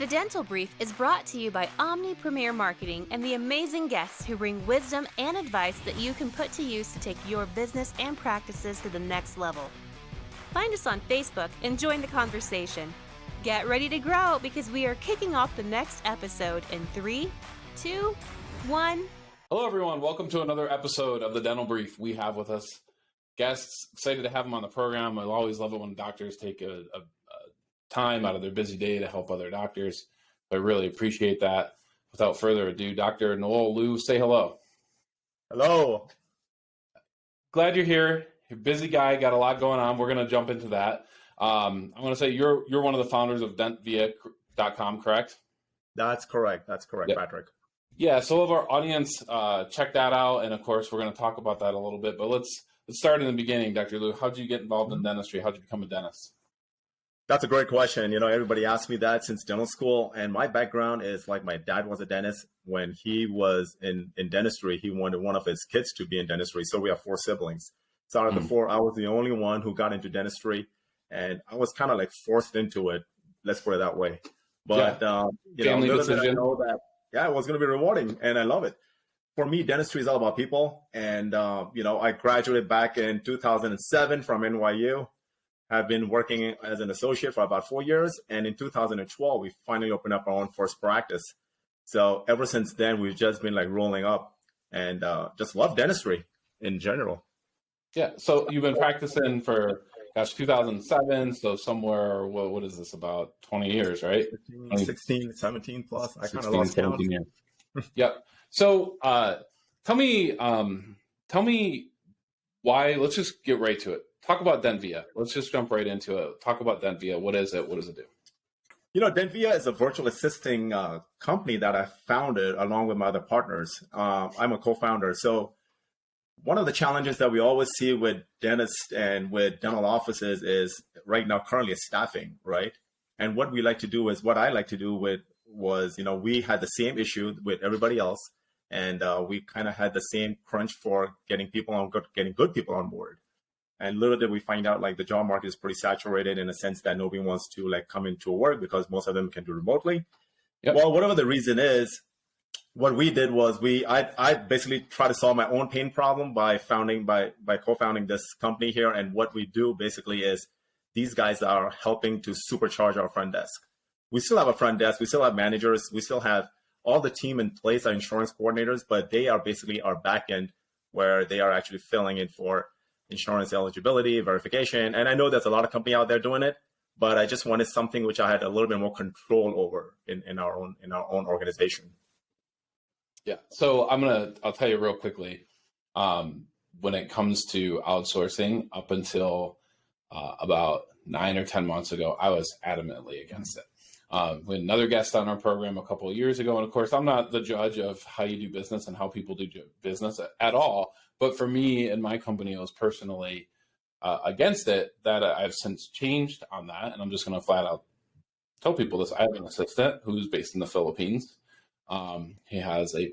The Dental Brief is brought to you by Omni Premier Marketing and the amazing guests who bring wisdom and advice that you can put to use to take your business and practices to the next level. Find us on Facebook and join the conversation. Get ready to grow because we are kicking off the next episode in 3, 2, 1. Hello, everyone. Welcome to another episode of the Dental Brief. We have with us guests. Excited to have them on the program. I always love it when doctors take a time out of their busy day to help other doctors. I really appreciate that. Without further ado, Dr.Noel Liu, say hello. Hello. Glad you're here. You're a busy guy, got a lot going on. We're going to jump into that. I'm going to say you're one of the founders of dentvia.com, correct? That's correct. Yep. Patrick. Yeah, so of our audience, check that out. And of course, we're going to talk about that a little bit. But let's start in the beginning, Dr. Liu. How did you get involved in dentistry? How did you become a dentist? That's a great question. You know, everybody asks me that since dental school. And my background is like my dad was a dentist. When he was in dentistry, he wanted one of his kids to be in dentistry. So we have 4 siblings. So out of the 4, I was the only one who got into dentistry. And I was kind of like forced into it. Let's put it that way. But, Family decision. I know that, it was going to be rewarding. And I love it. For me, dentistry is all about people. And, I graduated back in 2007 from NYU. I've been working as an associate for about 4 years. And in 2012, we finally opened up our own first practice. So ever since then, we've just been like rolling up and just love dentistry in general. Yeah. So you've been practicing for, 2007. So somewhere, what is this, about 20 years, right? 16, 17 plus. I kind of lost count. Years. Yep. So tell me why, let's just get right to it. Talk about Dentvia. Let's just jump right into it. Talk about Dentvia. What is it? What does it do? You know, Dentvia is a virtual assisting company that I founded along with my other partners. I'm a co-founder. So one of the challenges that we always see with dentists and with dental offices is right now currently is staffing, right? And what we like to do is what I like to do was, we had the same issue with everybody else. And we kind of had the same crunch for getting good people on board. And little did we find out, like, the job market is pretty saturated in a sense that nobody wants to like come into work because most of them can do remotely. Yep. Well, whatever the reason is, what we did was I basically try to solve my own pain problem by co-founding this company here. And what we do basically is these guys are helping to supercharge our front desk. We still have a front desk. We still have managers. We still have all the team in place, our insurance coordinators, but they are basically our back end where they are actually filling in for insurance eligibility, verification. And I know there's a lot of company out there doing it, but I just wanted something which I had a little bit more control over in our own organization. Yeah. So I'll tell you real quickly, when it comes to outsourcing, up until about 9 or 10 months ago, I was adamantly against it. We had another guest on our program a couple of years ago. And of course, I'm not the judge of how you do business and how people do business at all. But for me and my company, I was personally against it. That I've since changed on that. And I'm just going to flat out tell people this. I have an assistant who's based in the Philippines. He has a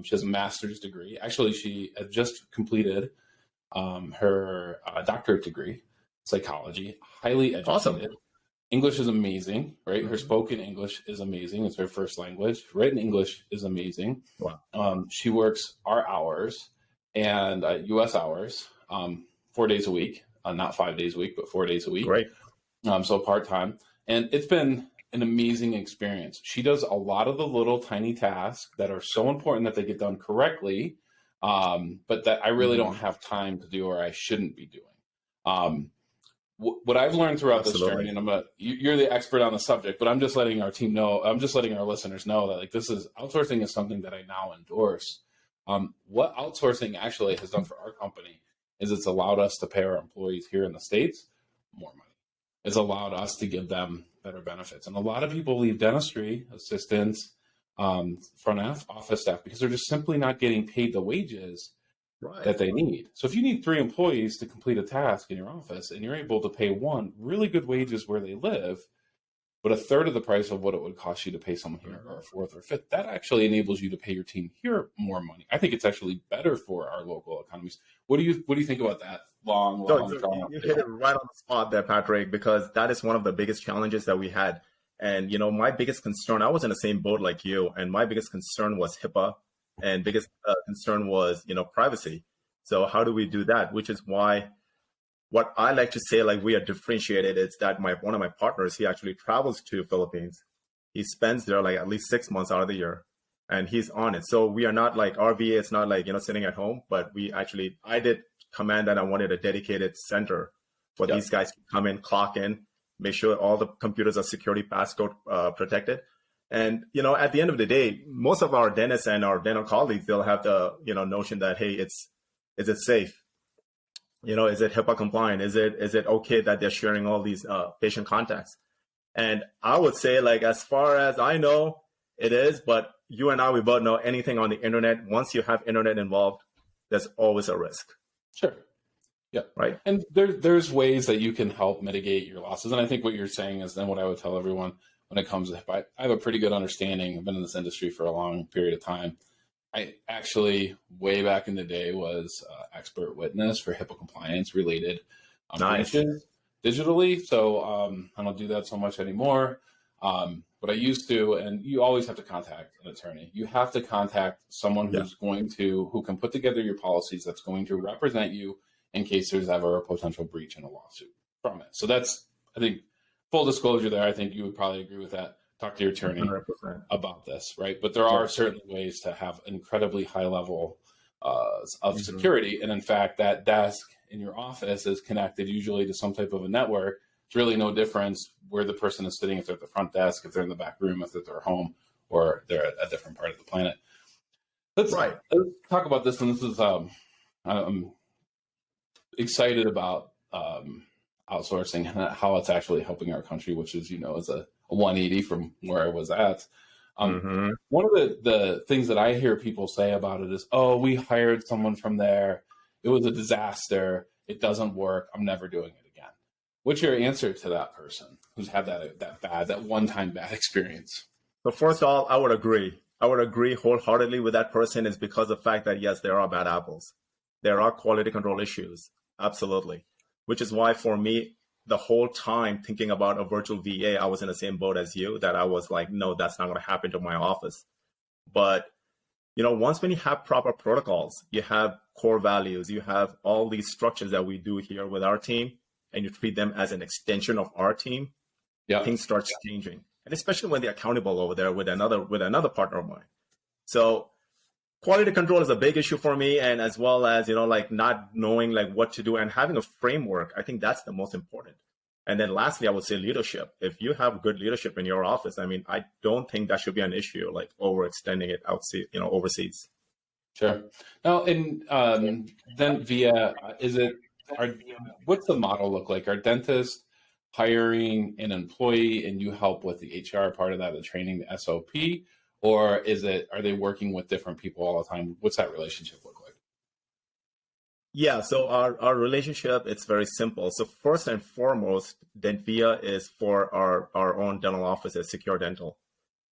she has a master's degree. Actually, she had just completed her doctorate degree, psychology, highly educated. Awesome. English is amazing, right? Her spoken English is amazing. It's her first language. Written English is amazing. Wow. She works our hours and U.S. hours, 4 days a week, not 5 days a week, but 4 days a week. Great. So part-time. And it's been an amazing experience. She does a lot of the little tiny tasks that are so important that they get done correctly, but that I really don't have time to do or I shouldn't be doing. What I've learned throughout this journey, and you're the expert on the subject, but I'm just letting our team know, I'm just letting our listeners know that outsourcing is something that I now endorse. What outsourcing actually has done for our company is it's allowed us to pay our employees here in the States more money. It's allowed us to give them better benefits. And a lot of people leave dentistry assistants, front office staff, because they're just simply not getting paid the wages that they need. So if you need 3 employees to complete a task in your office and you're able to pay one really good wages where they live, but a third of the price of what it would cost you to pay someone here, or a fourth or fifth, that actually enables you to pay your team here more money. I think it's actually better for our local economies. What do you think about that? You hit it right on the spot there, Patrick, because that is one of the biggest challenges that we had And, my biggest concern, I was in the same boat like you, and my biggest concern was HIPAA, and biggest concern was, privacy. So how do we do that? Which is why what I like to say, like we are differentiated, is that one of my partners, he actually travels to Philippines. He spends there like at least 6 months out of the year, and he's on it. So we are not like RVA. It's not like, sitting at home, but I did command that I wanted a dedicated center for these guys to come in, clock in, make sure all the computers are security passcode protected. And, at the end of the day, most of our dentists and our dental colleagues, they'll have the, notion that, hey, is it safe? Is it HIPAA compliant? Is it okay that they're sharing all these patient contacts? And I would say, like, as far as I know, it is, but you and I, we both know anything on the internet, once you have internet involved, there's always a risk. Sure. Yeah. Right. And there's ways that you can help mitigate your losses. And I think what you're saying is then what I would tell everyone when it comes to HIPAA. I have a pretty good understanding. I've been in this industry for a long period of time. I actually, way back in the day, was expert witness for HIPAA compliance related breaches digitally. So I don't do that so much anymore. But I used to, and you always have to contact an attorney. You have to contact someone who can put together your policies, that's going to represent you in case there's ever a potential breach in a lawsuit from it. So that's, I think, full disclosure there. I think you would probably agree with that. Talk to your attorney 100%. about this, right? But there are certainly ways to have incredibly high level of security. And in fact, that desk in your office is connected usually to some type of a network. It's really no difference where the person is sitting, if they're at the front desk, if they're in the back room, if they're at their home, or they're at a different part of the planet. Let's talk about this. And this is, I'm excited about outsourcing and how it's actually helping our country, which is, is a 180 from where I was at. One of the things that I hear people say about it is, oh, we hired someone from there. It was a disaster. It doesn't work. I'm never doing it again. What's your answer to that person who's had that one-time bad experience? So first of all, I would agree. I would agree wholeheartedly with that person, is because of the fact that, yes, there are bad apples. There are quality control issues. Absolutely. Which is why, for me, the whole time thinking about a virtual VA, I was in the same boat as you, that I was like, no, that's not going to happen to my office. But, once when you have proper protocols, you have core values, you have all these structures that we do here with our team, and you treat them as an extension of our team, things start changing. And especially when they're accountable over there with another partner of mine. So quality control is a big issue for me, and as well as, like not knowing like what to do and having a framework. I think that's the most important. And then lastly, I would say leadership. If you have good leadership in your office, I mean, I don't think that should be an issue, like overextending it overseas. Sure. Now, and then via, what's the model look like? Are dentists hiring an employee and you help with the HR part of that, the training, the SOP? Or are they working with different people all the time? What's that relationship look like? Yeah, so our relationship, it's very simple. So first and foremost, Dentvia is for our own dental offices, Secure Dental.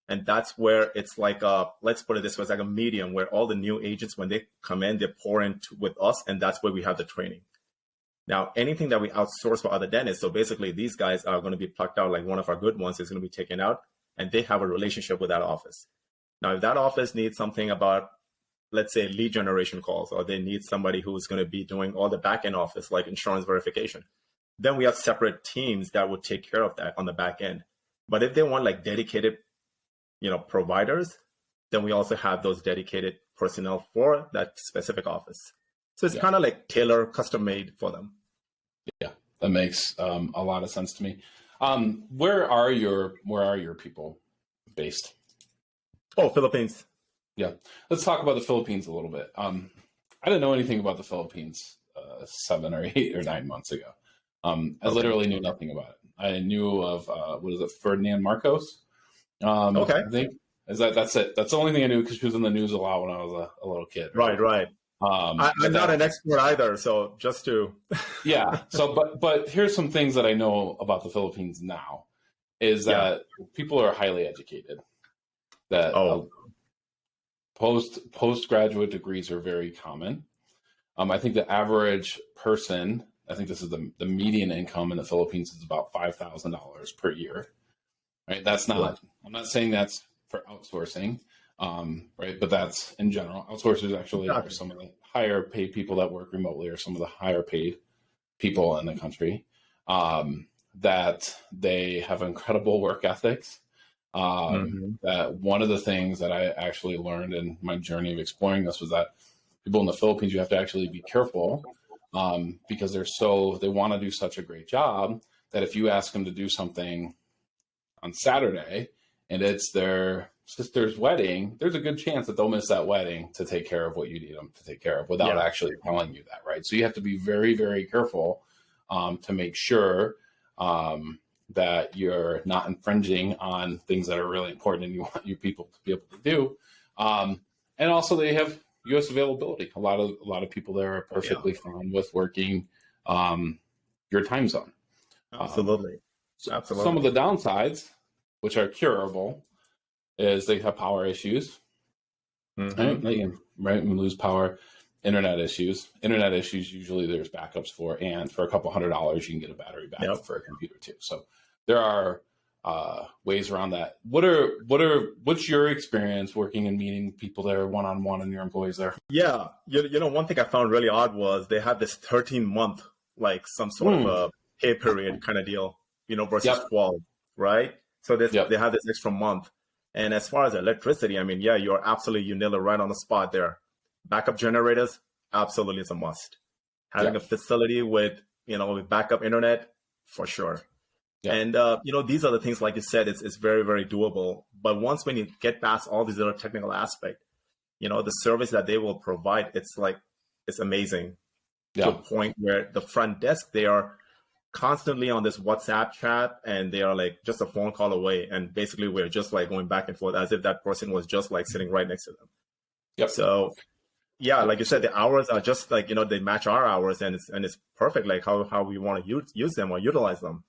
And that's where it's like let's put it this way, it's like a medium where all the new agents, when they come in, they pour into with us, and that's where we have the training. Now, anything that we outsource for other dentists, so basically these guys are going to be plucked out, like one of our good ones is going to be taken out, and they have a relationship with that office. Now, if that office needs something about, let's say, lead generation calls, or they need somebody who's going to be doing all the back end office, like insurance verification, then we have separate teams that would take care of that on the back end. But if they want like dedicated, providers, then we also have those dedicated personnel for that specific office. So it's kind of like tailor, custom made for them. Yeah, that makes a lot of sense to me. Where are your people based? Oh, Philippines. Yeah, let's talk about the Philippines a little bit. I didn't know anything about the Philippines 7 or 8 or 9 months ago. I literally knew nothing about it. I knew of Ferdinand Marcos. Okay, I think that's it. That's the only thing I knew because she was in the news a lot when I was a little kid. Right. I'm not an expert either, so just to yeah. So, but here's some things that I know about the Philippines now, is that people are highly educated. That postgraduate degrees are very common. I think the average person, I think this is the median income in the Philippines is about $5,000 per year. right? That's not, I'm not saying that's for outsourcing, right? But that's in general. Outsourcers actually are some of the higher paid people that work remotely, or some of the higher paid people in the country, that they have incredible work ethics. That one of the things that I actually learned in my journey of exploring this was that people in the Philippines, you have to actually be careful, because they want to do such a great job that if you ask them to do something on Saturday and it's their sister's wedding, there's a good chance that they'll miss that wedding to take care of what you need them to take care of without actually telling you that, right? So you have to be very, very careful to make sure that you're not infringing on things that are really important and you want your people to be able to do. And also they have U.S. availability. A lot of people there are perfectly fine with working your time zone. Absolutely. Some of the downsides, which are curable, is they have power issues. Right? We lose power. Internet issues. Internet issues, usually there's backups for, and for a couple $100, you can get a battery backup for a computer too. So there are ways around that. What's your experience working and meeting people there one-on-one and your employees there? Yeah. One thing I found really odd was they had this 13-month, like some sort of a pay period kind of deal, versus 12, right? So they have this extra month. And as far as electricity, I mean, you're absolutely, you nailed it right on the spot there. Backup generators, absolutely, it's a must. Having a facility with backup internet, for sure. And these are the things, like you said, it's very, very doable. But when you get past all these other technical aspects, the service that they will provide, it's amazing to a point where the front desk, they are constantly on this WhatsApp chat, and they are like just a phone call away, and basically we're just like going back and forth as if that person was just like sitting right next to them. So like you said, the hours are just like they match our hours, and it's perfect, like how we want to use them or utilize them.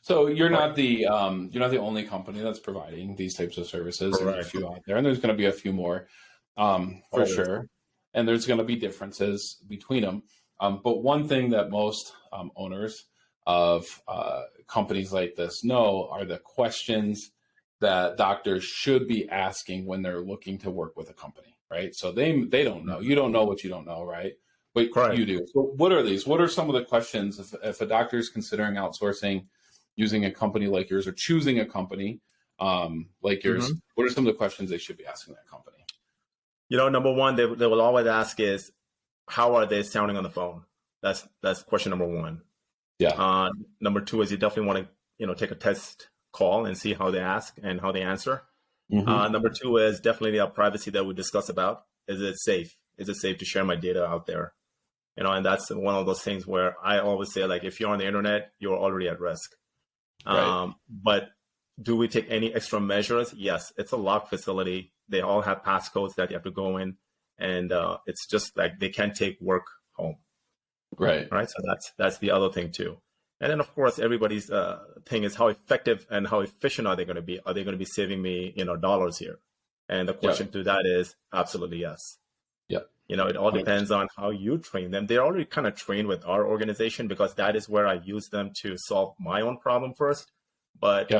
So you're not the only company that's providing these types of services. There's a few out there, and there's going to be a few more for sure, and there's going to be differences between them. But one thing that most owners of companies like this know are the questions that doctors should be asking when they're looking to work with a company, right? So they don't know. You don't know what you don't know, right? But you do. So what are these? What are some of the questions if a doctor is considering outsourcing, using a company like yours, or choosing a company like yours? What are some of the questions they should be asking that company? Number one, they will always ask is, how are they sounding on the phone? That's question number one. Number two is you definitely want to take a test call and see how they ask and how they answer. Number two is definitely the privacy that we discussed about. Is it safe? Is it safe to share my data out there? And that's one of those things where I always say, like, if you're on the internet, you're already at risk. But do we take any extra measures? Yes, it's a locked facility. They all have passcodes that you have to go in, and it's just like they can't take work home. Right. So that's the other thing too. And then of course everybody's thing is how effective and how efficient are they going to be? Are they going to be saving me dollars here? And the question to that is absolutely yes. It all depends on how you train them. They're already kind of trained with our organization because that is where I use them to solve my own problem first. But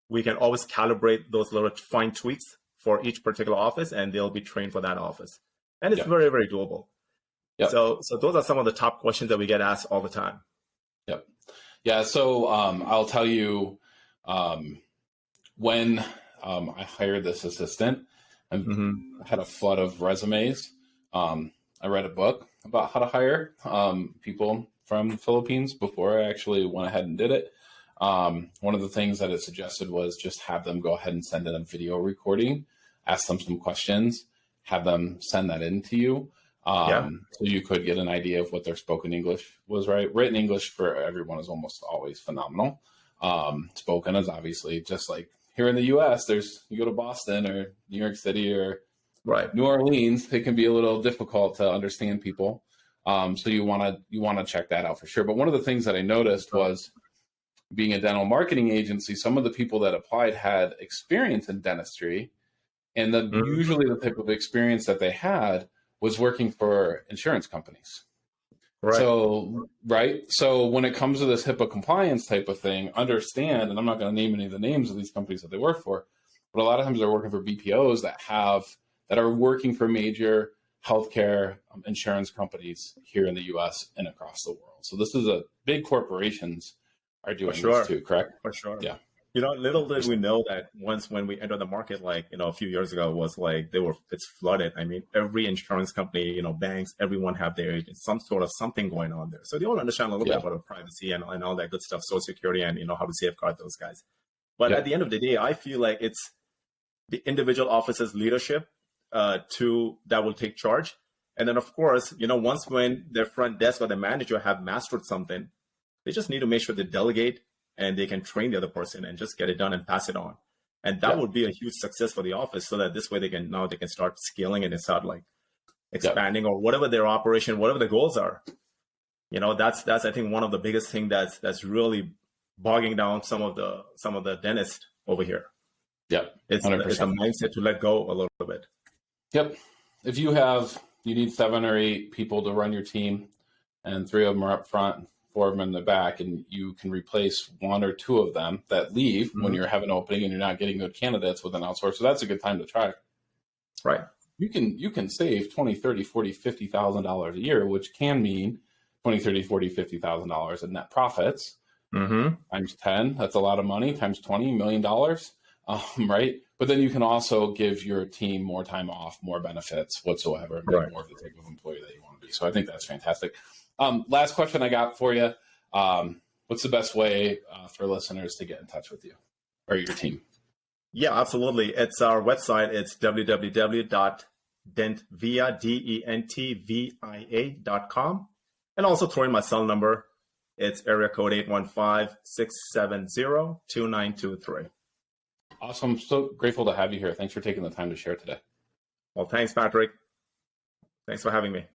we can always calibrate those little fine tweaks for each particular office, and they'll be trained for that office. And it's very, very doable. So those are some of the top questions that we get asked all the time. So I'll tell you, when I hired this assistant, I had a flood of resumes. I read a book about how to hire people from the Philippines before I actually went ahead and did it. One of the things that it suggested was just have them go ahead and send in a video recording, ask them some questions, have them send that in to you. So you could get an idea of what their spoken English was, right? Written English for everyone is almost always phenomenal. Spoken is obviously, just like here in the U.S., you go to Boston or New York City or New Orleans, it can be a little difficult to understand people. So you want to check that out for sure. But one of the things that I noticed was, being a dental marketing agency, some of the people that applied had experience in dentistry, and usually the type of experience that they had was working for insurance companies. Right. So, right. So when it comes to this HIPAA compliance type of thing, understand, and I'm not going to name any of the names of these companies that they work for, but a lot of times they're working for BPOs that are working for major healthcare insurance companies here in the U.S. and across the world. So this is a big corporations are doing this too, correct? For sure. Yeah. Little did we know that when we entered the market, like, a few years ago, was like it's flooded. I mean, every insurance company, banks, everyone have some sort of something going on there. So they all understand a little bit about privacy and all that good stuff, social security, and how to safeguard those guys. But at the end of the day, I feel like it's the individual office's leadership that will take charge. And then, of course, once when their front desk or the manager have mastered something, they just need to make sure they delegate and they can train the other person and just get it done and pass it on. And that would be a huge success for the office, so that this way they can start scaling and start like expanding or whatever their operation, whatever the goals are. That's I think one of the biggest thing that's really bogging down some of the dentists over here. Yep. It's a mindset to let go a little bit. Yep. If you need 7 or 8 people to run your team, and 3 of them are up front, 4 of them in the back, and you can replace 1 or 2 of them that leave when you're having an opening and you're not getting good candidates with an outsource. So that's a good time to try. Right. You can save $20, $30, $40, $50,000 a year, which can mean $20, $30, $40, $50,000 in net profits. Times 10, that's a lot of money. Times $20 million, right? But then you can also give your team more time off, more benefits whatsoever, and more of the type of employee that you want to be. So I think that's fantastic. Last question I got for you. What's the best way for listeners to get in touch with you or your team? Yeah, absolutely. It's our website. It's www.dentvia.com. And also throw in my cell number. It's area code 815-670-2923. Awesome. So grateful to have you here. Thanks for taking the time to share today. Well, thanks, Patrick. Thanks for having me.